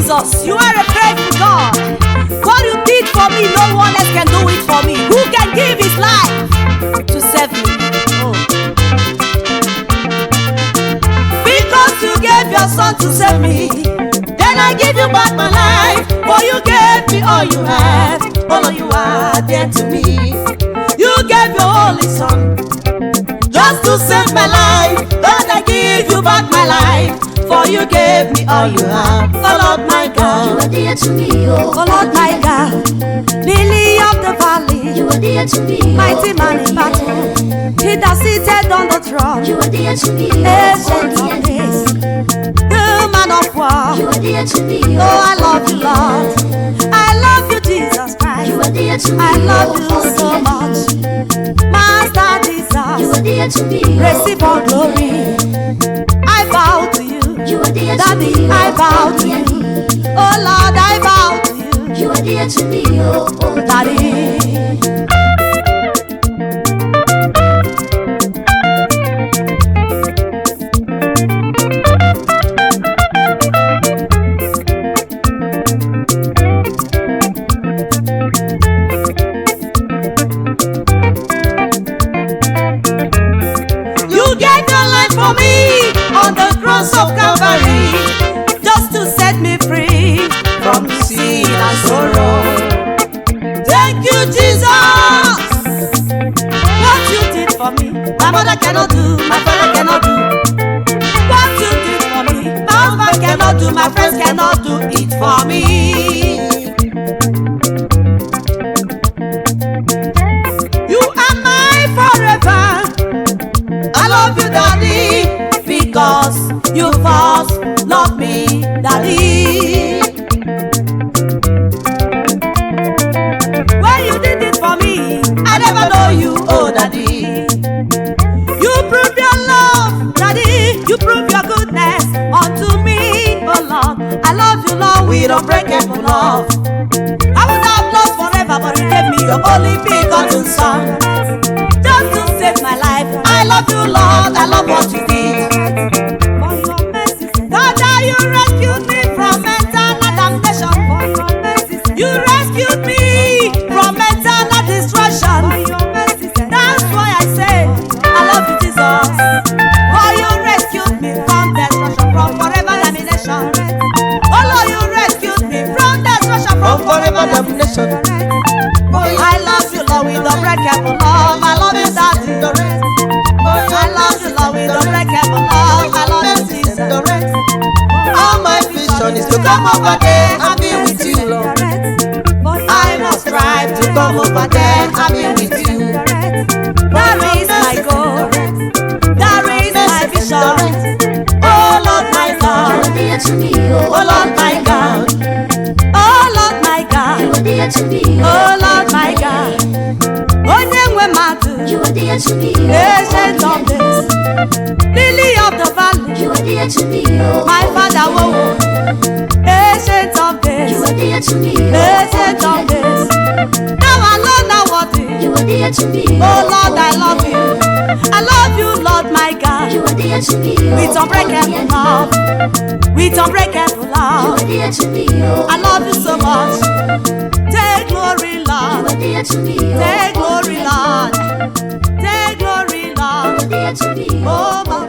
Jesus, you are a faithful God. What you did for me, no one else can do it for me. Who can give his life to save me? Oh. Because you gave your son to save me, then I give you back my life. For you gave me all you have, all you are dear to me. You gave your only son just to save my life. Lord, I give you back my life. For you gave me all you have. Oh Lord my God, you are dear to me. Oh Lord my God, lily of the valley, you are dear to me. Mighty man in battle, he that seated on the throne, you are dear to me. Ancient of days, the man of war, you are dear to me. Oh, I love you, Lord. I love you, Jesus Christ. You are dear to me. I love you so much. Master Jesus, you are dear to me. Receive all glory. I bow to you. You are dear Daddy, to me. I bow to you. Oh Lord, I bow to you. You are dear to me. Oh Daddy. For me on the cross of Calvary, just to set me free from sin and sorrow. Thank you, Jesus. What you did for me, my mother cannot do, my father cannot do. What you did for me, my husband cannot do, my friends cannot do it for me. You are mine forever. I love you, Daddy, because you first loved me, Daddy. When you did it for me, I never know you, oh Daddy. You prove your love, Daddy. You prove your goodness unto me, oh Lord. I love you, Lord, with unbreakable love. I would have lost forever, but you gave me your only begotten Son, just to save my life. I love you, Lord, I love what you did. For your mercy, Father, you rescued me from eternal damnation. For your mercy, you rescued me from eternal destruction. For your mercy, that's why I say, I love you, Jesus. For you rescued me from destruction, from forever damnation. Oh Lord, you rescued me from destruction, from forever damnation. I love you, Lord, with unbreakable love. I love you, Daddy. I love you, Lord, with unbreakable love. I love you, Jesus. All my vision is to come over there and be with you, Lord. I must strive to come over there and be with you. That is my goal. That is my vision. Oh Lord, my God. You are dear to me. Oh Lord, my God. Oh Lord, my God. You are dear to me. Oh Lord, my God. You are dear to me. Ancient of days, lily of the valley. You are dear to me. My Father, oh, ancient of days. You are dear to me. Ancient of days. Now alone, now worthy. You are dear to me. Oh Lord, I love you. I love you, Lord, my God. You are dear to me. With unbreakable love. With unbreakable love. You are dear to me. I love you so much. Take glory, Lord. You are dear to me. Take glory, Lord. Take glory, Lord. You are dear to me. Oh, my